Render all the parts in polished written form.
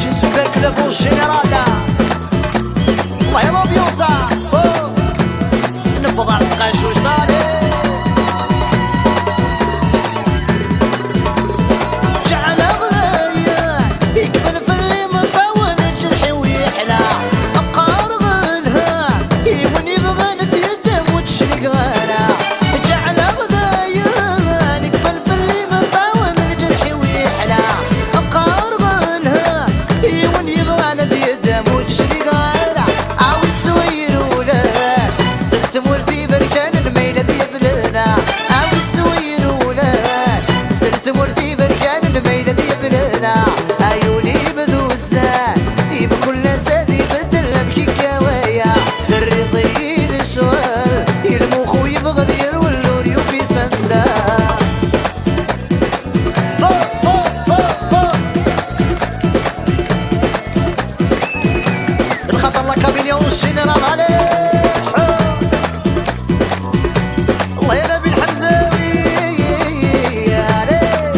J'ai super que le bon général. الله يا l'ambiance. نبغى نتغش وش نادي. جعل غلايا يكفن في اللي مطول جرحي ويحلى. أبقار غلها يمن يبغى في الدم وتشرق غلا. جعل غلايا يكفن في اللي مطول جرحي ويحلى. أبقار غلها يمن يبغى في الدم وتشرق غلا. عاوز سوير ولا سرت مرثي بركان الميلة ذي فلنا. عاوز سوير ولا سرت مرثي بركان الميلة ذي فلنا. عيوني بذو الزان بكل سادي بدل امشي كوايا. الرضي ذي الشوال المخ يبغى ذير واللور يوفي سندا. فوق فوق فوق فوق الخطر لك مليون جنرال عليه. الله يا نبي الحمزاوي عليه.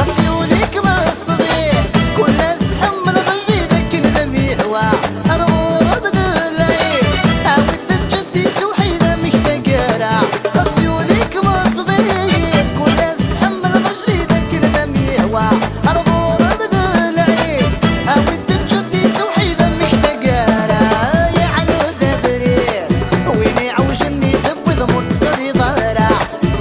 خصيوليك ما الصديق كل ناس تحمل غزيدك ندم يهوى. انا غرب ذا العين عاود تجدي توحيدة محتاجة. خصيوليك ما الصديق كل ناس تحمل غزيدك ندم يهوى. انا غرب ذا العين عاود تجدي توحيدة محتاجة. يا عنود بريد وين يعوجني ذب مرتصدي ظهرة.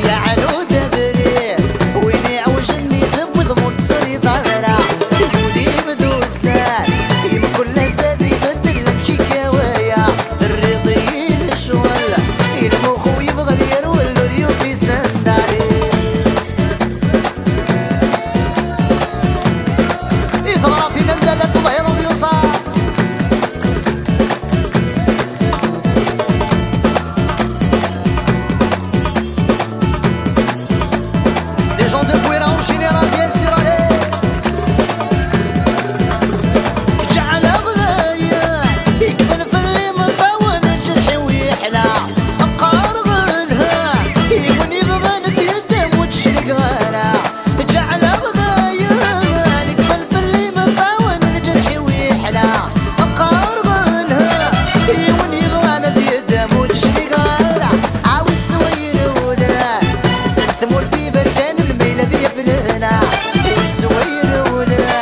يا عنود بريد وين يعوجني ذب مرتصدي ظهرة. يقولي بذو الزاد يم كل زاد يبدل لمشي كوايا. الرضي الشوال المخ يبغى دير والريو في سنداري. إثاراتي نمدلت الله يا رب يوصل. Les gens de Bouira en général viennent sur aller. جعل غلايا يكفن في اللي مطول جرحي ويحلى. أبقار غلها يمن يبغى في الدم وتشرق غلا. جعل غلايا يكفن في اللي مطول جرحي ويحلى. أبقار غلها يمن يبغى في الدم وتشرق غلا. عاوز سوير ولا سلت مرتي بركان الميلة ذي فلنا. والسوير ولا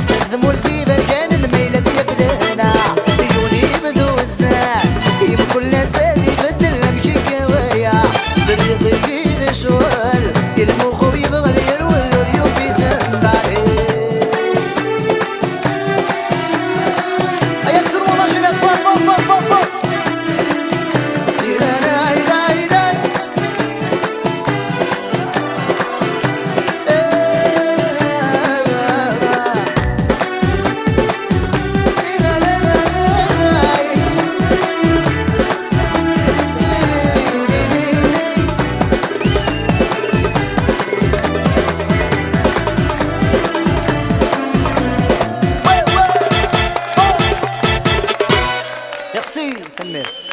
سلت مرتي بركان الميلة ذي فلنا. عيوني بذو الزان يم كل سادي بدل امشي كوايا. بالرضي ذي الشوال المخ يبغى دير والريو في سنداري. هيا تسر والله جينا صفار فوق فوق فوق فوق. جينا هيدا هيدا Merci, Samir.